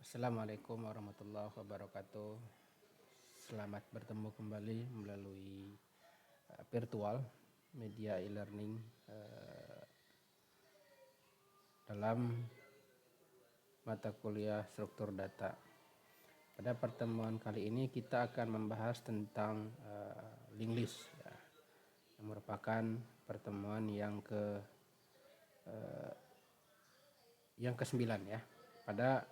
Assalamualaikum warahmatullahi wabarakatuh. Selamat bertemu kembali melalui virtual media e-learning dalam mata kuliah struktur data. Pada pertemuan kali ini kita akan membahas tentang linked list ya, yang merupakan pertemuan yang ke-9 ya. Pada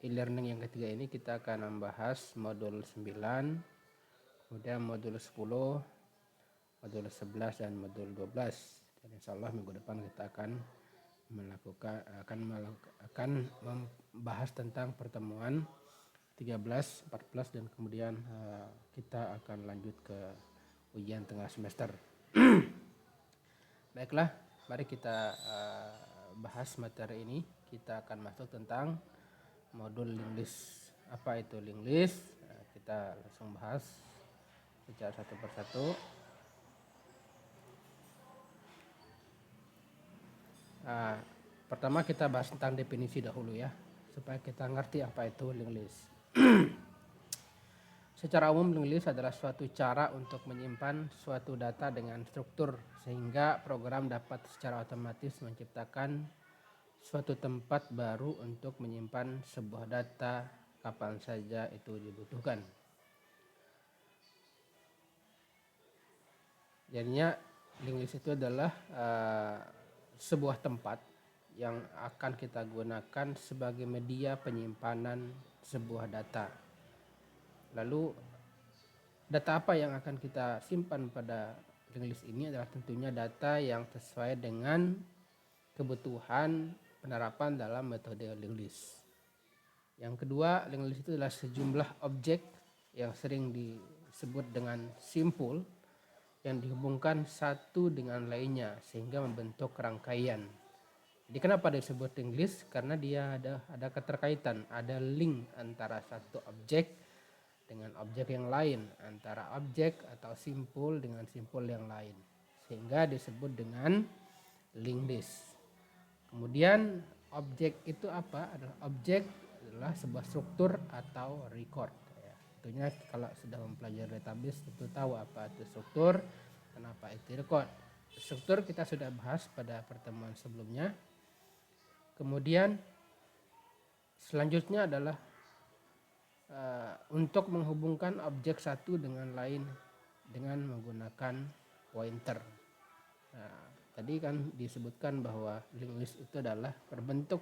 e-learning yang ketiga ini kita akan membahas modul 9, kemudian modul 10, modul 11 dan modul 12. Dan insya Allah minggu depan kita akan membahas tentang pertemuan 13, 14 dan kemudian kita akan lanjut ke ujian tengah semester. Baiklah, mari kita bahas materi ini. Kita akan masuk tentang modul linked list. Apa itu linked list? Kita langsung bahas secara satu persatu. Pertama kita bahas tentang definisi dahulu ya, supaya kita ngerti apa itu linked list. Secara umum linked list adalah suatu cara untuk menyimpan suatu data dengan struktur sehingga program dapat secara otomatis menciptakan suatu tempat baru untuk menyimpan sebuah data kapan saja itu dibutuhkan. Jadinya linked list itu adalah sebuah tempat yang akan kita gunakan sebagai media penyimpanan sebuah data. Lalu data apa yang akan kita simpan pada linked list ini adalah tentunya data yang sesuai dengan kebutuhan penerapan dalam metode linked list. Yang kedua, linked list itu adalah sejumlah objek yang sering disebut dengan simpul yang dihubungkan satu dengan lainnya sehingga membentuk rangkaian. Jadi kenapa disebut linked list? Karena dia ada keterkaitan, ada link antara satu objek dengan objek yang lain, antara objek atau simpul dengan simpul yang lain, sehingga disebut dengan linked list. Kemudian objek itu apa? Objek adalah sebuah struktur atau record. Tentunya kalau sudah mempelajari database tentu tahu apa itu struktur, kenapa itu record. Struktur kita sudah bahas pada pertemuan sebelumnya. Kemudian selanjutnya adalah untuk menghubungkan objek satu dengan lain dengan menggunakan pointer. Tadi kan disebutkan bahwa linked list itu adalah berbentuk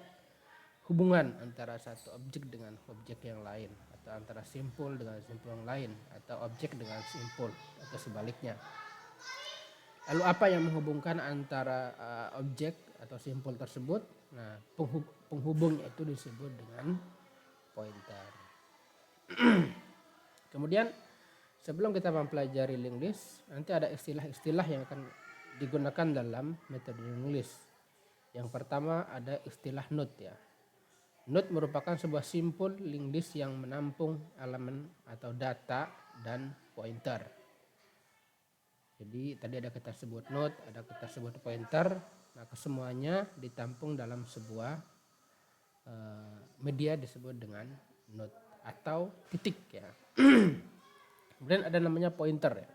hubungan antara satu objek dengan objek yang lain, atau antara simpul dengan simpul yang lain, atau objek dengan simpul atau sebaliknya. Lalu apa yang menghubungkan antara objek atau simpul tersebut? Nah, penghubungnya itu disebut dengan pointer. Kemudian sebelum kita mempelajari linked list, nanti ada istilah-istilah yang akan digunakan dalam metode linked list. Yang pertama ada istilah node ya. Node merupakan sebuah simpul linked list yang menampung elemen atau data dan pointer. Jadi tadi ada kita sebut node, ada kita sebut pointer, nah kesemuanya ditampung dalam sebuah media disebut dengan node atau titik ya. Kemudian ada namanya pointer ya.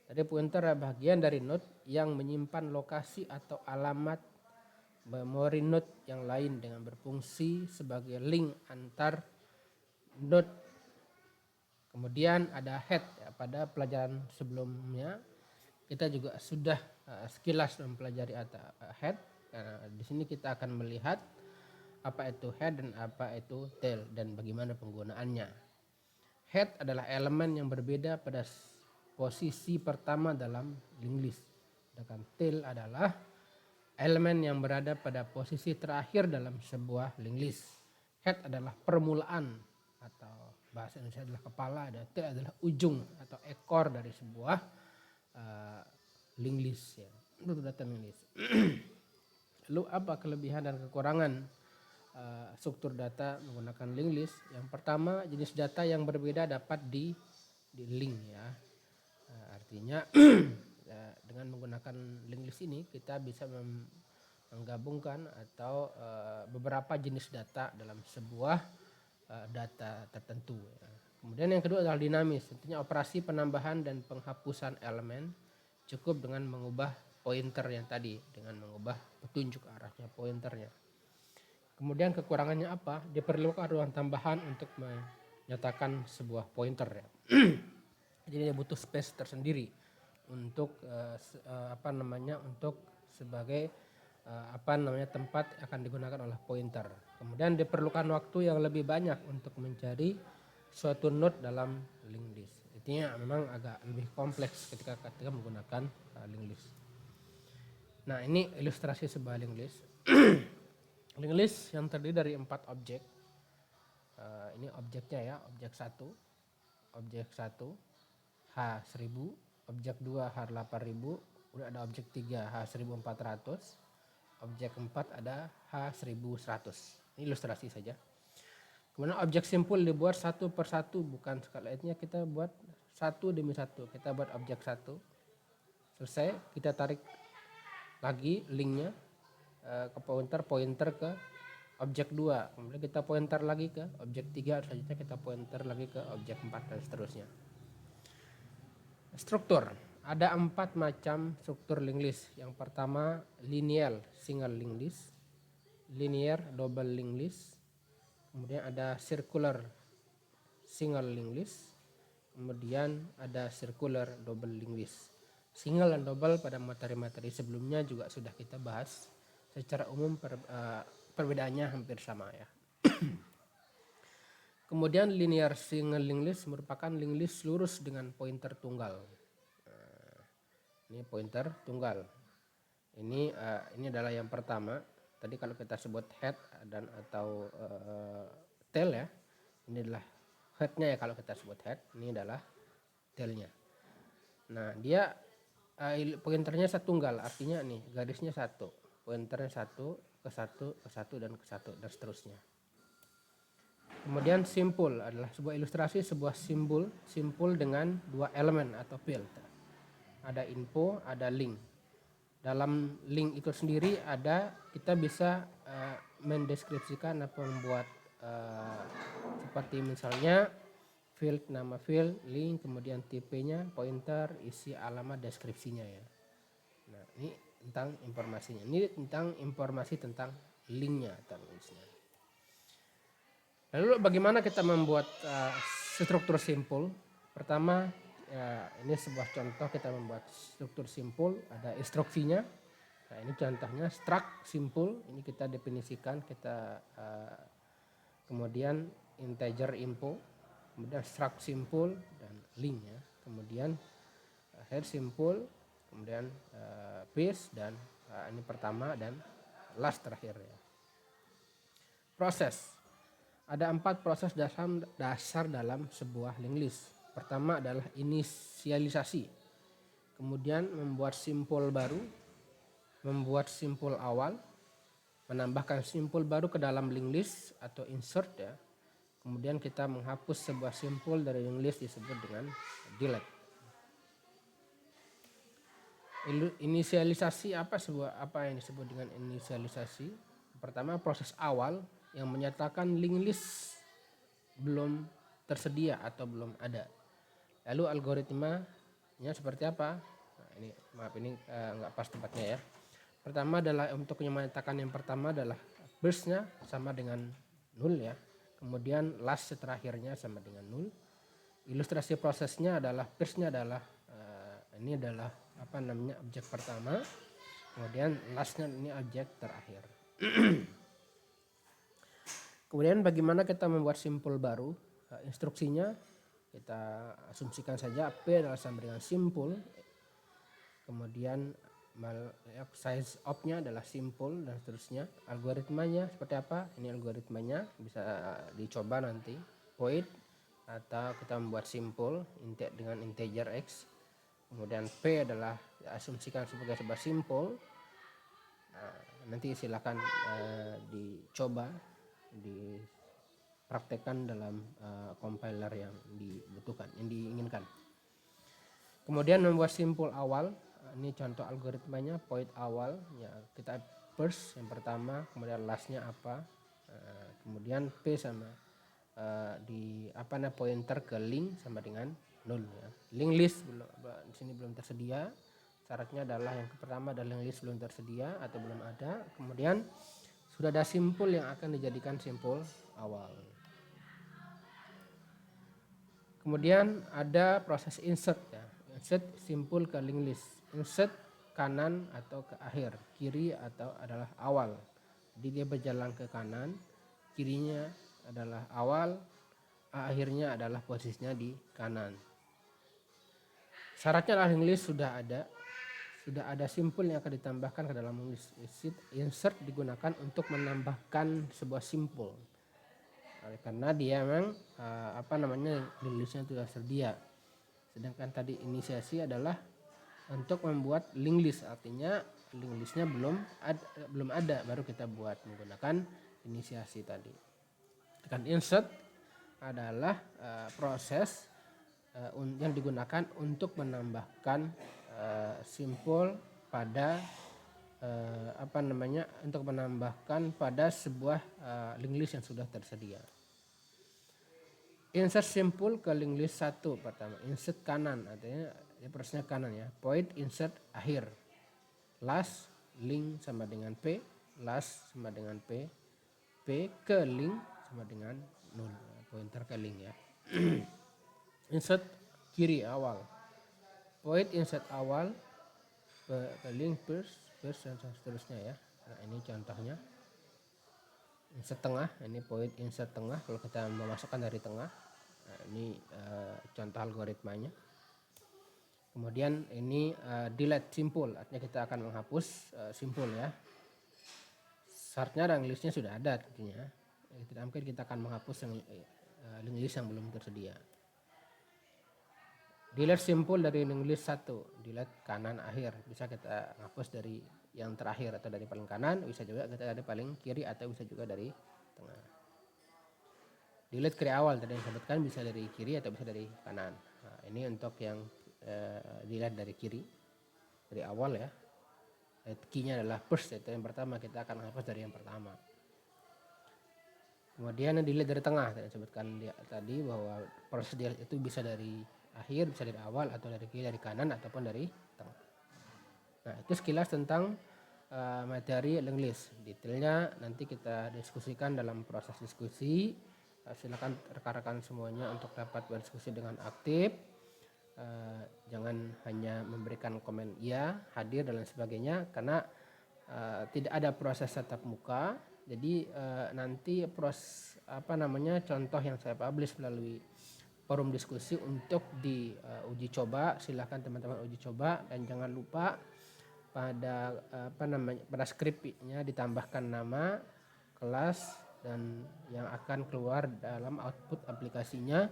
Tadi pointer adalah bagian dari node yang menyimpan lokasi atau alamat memori node yang lain dengan berfungsi sebagai link antar node. Kemudian ada head ya. Pada pelajaran sebelumnya kita juga sudah sekilas mempelajari head. Karena di sini kita akan melihat apa itu head dan apa itu tail dan bagaimana penggunaannya. Head adalah elemen yang berbeda pada posisi pertama dalam linked list. Sedangkan tail adalah elemen yang berada pada posisi terakhir dalam sebuah linked list. Head adalah permulaan atau bahasa Indonesia adalah kepala, dan tail adalah ujung atau ekor dari sebuah linked list ya. Itu data linked list. Lalu apa kelebihan dan kekurangan struktur data menggunakan linked list? Yang pertama, jenis data yang berbeda dapat di link ya. Artinya dengan menggunakan linked list ini kita bisa menggabungkan atau beberapa jenis data dalam sebuah data tertentu. Ya. Kemudian yang kedua adalah dinamis, tentunya operasi penambahan dan penghapusan elemen cukup dengan mengubah pointer yang tadi, dengan mengubah petunjuk arahnya pointernya. Kemudian kekurangannya apa? Diperlukan ruang tambahan untuk menyatakan sebuah pointer ya. Jadi dia butuh space tersendiri untuk untuk sebagai tempat akan digunakan oleh pointer. Kemudian diperlukan waktu yang lebih banyak untuk mencari suatu node dalam linked list. Intinya memang agak lebih kompleks ketika menggunakan linked list. Nah, ini ilustrasi sebuah linked list. Linked list yang terdiri dari 4 objek. Ini objeknya ya, objek 1 H1000, objek 2 H8000, udah ada objek 3 H1400, objek 4 ada H1100. Ini ilustrasi saja. Kemudian objek simpul dibuat satu per satu, bukan sekalinya kita buat satu demi satu. Kita buat objek 1, selesai kita tarik lagi linknya ke pointer ke objek 2, kemudian kita pointer lagi ke objek 3, selanjutnya kita pointer lagi ke objek 4 dan seterusnya. Struktur, ada 4 macam struktur linked list. Yang pertama linear single linked list, linear double linked list, kemudian ada circular single linked list, kemudian ada circular double linked list. Single dan double pada materi-materi sebelumnya juga sudah kita bahas. Secara umum perbedaannya hampir sama ya. Kemudian linear single linked list merupakan linked list lurus dengan pointer tunggal. Ini pointer tunggal. Ini adalah yang pertama. Tadi kalau kita sebut head dan atau tail ya. Ini adalah headnya ya kalau kita sebut head. Ini adalah tailnya. Nah, dia pointernya tunggal, artinya nih garisnya satu. Pointernya satu ke satu dan ke satu dan seterusnya. Kemudian simpul adalah sebuah ilustrasi sebuah simpul dengan 2 elemen atau field. Ada info, ada link. Dalam link itu sendiri kita bisa mendeskripsikan atau membuat seperti misalnya field, nama field, link, kemudian tipenya, pointer, isi alamat, deskripsinya ya. Nah, ini tentang informasinya. Ini tentang informasi tentang linknya atau linknya. Lalu bagaimana kita membuat struktur simpul? Pertama, ini sebuah contoh kita membuat struktur simpul. Ada instruksinya. Nah, ini contohnya struct simpul. Ini kita definisikan. Kemudian integer info. Kemudian struct simpul dan link ya. Kemudian head simpul. Kemudian base dan ini pertama dan last terakhir ya. Proses. Ada 4 proses dasar dalam sebuah linked list. Pertama adalah inisialisasi. Kemudian membuat simpul baru, membuat simpul awal, menambahkan simpul baru ke dalam linked list atau insert ya. Kemudian kita menghapus sebuah simpul dari linked list disebut dengan delete. Inisialisasi apa yang disebut dengan inisialisasi? Pertama, proses awal yang menyatakan linked list belum tersedia atau belum ada. Lalu algoritmanya seperti apa? Nah, ini nggak pas tempatnya ya. Pertama adalah untuk menyatakan yang pertama adalah burst-nya sama dengan 0 ya. Kemudian last terakhirnya sama dengan 0. Ilustrasi prosesnya adalah burst-nya adalah ini adalah objek pertama. Kemudian last-nya ini objek terakhir. Kemudian bagaimana kita membuat simpul baru? Instruksinya kita asumsikan saja P adalah sama dengan simpul. Kemudian size of-nya adalah simpul dan seterusnya. Algoritmanya seperti apa? Ini algoritmanya bisa dicoba nanti. Void atau kita membuat simpul dengan integer x. Kemudian P adalah diasumsikan sebagai sebuah simpul. Nah, nanti silakan dicoba, dipraktekkan dalam compiler yang dibutuhkan, yang diinginkan. Kemudian membuat simpul awal. Ini contoh algoritmanya, point awal ya, kita first yang pertama, kemudian lastnya apa, kemudian P sama di pointer ke link sama dengan 0 ya. Link list di sini belum tersedia. Syaratnya adalah yang pertama adalah link list belum tersedia atau belum ada. Kemudian sudah ada simpul yang akan dijadikan simpul awal. Kemudian ada proses insert ya. Insert simpul ke link list. Insert kanan atau ke akhir, kiri atau adalah awal. Jadi dia berjalan ke kanan, kirinya adalah awal, akhirnya adalah posisinya di kanan. Syaratnya adalah link list sudah ada simpul yang akan ditambahkan ke dalam list. Insert digunakan untuk menambahkan sebuah simpul. Karena dia memang link listnya sudah tersedia. Sedangkan tadi inisiasi adalah untuk membuat link list, artinya link listnya belum ada baru kita buat menggunakan inisiasi tadi. Dan insert adalah proses yang digunakan untuk menambahkan simpul pada untuk menambahkan pada sebuah link list yang sudah tersedia. Insert simpul ke link list 1 pertama. Insert kanan, artinya prosesnya kanan ya. Point insert akhir. Last link sama dengan P. Last sama dengan P. P ke link sama dengan 0. Pointer ke link ya. Insert kiri awal. Point insert awal ke link first dan seterusnya ya. Nah ini contohnya. Insert tengah, ini point insert tengah kalau kita memasukkan dari tengah. Nah, ini contoh algoritmanya. Kemudian ini delete simpul, artinya kita akan menghapus simpul ya. Syaratnya link listnya sudah ada tentunya. Tidak mungkin kita akan menghapus link list yang belum tersedia. Delete simpul dari link list 1, delete kanan akhir. Bisa kita hapus dari yang terakhir atau dari paling kanan, bisa juga kita dari paling kiri atau bisa juga dari tengah. Delete kiri awal tadi yang disebutkan bisa dari kiri atau bisa dari kanan. Nah, ini untuk yang delete dari kiri, dari awal ya. Key-nya adalah first, itu yang pertama, kita akan hapus dari yang pertama. Kemudian delete dari tengah, tadi disebutkan tadi bahwa proses delete itu bisa dari akhir, bisa dari awal atau dari kiri, dari kanan ataupun dari tengah. Nah itu sekilas tentang materi link list. Detailnya nanti kita diskusikan dalam proses diskusi. Silakan rekan-rekan semuanya untuk dapat berdiskusi dengan aktif. Jangan hanya memberikan komen iya, hadir dan lain sebagainya, karena tidak ada proses tatap muka. Jadi nanti contoh yang saya publish melalui forum diskusi untuk diuji coba. Silahkan teman-teman uji coba dan jangan lupa pada pada skripnya ditambahkan nama, kelas dan yang akan keluar dalam output aplikasinya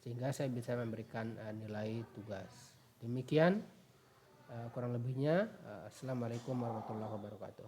sehingga saya bisa memberikan nilai tugas. Demikian kurang lebihnya. Assalamualaikum warahmatullahi wabarakatuh.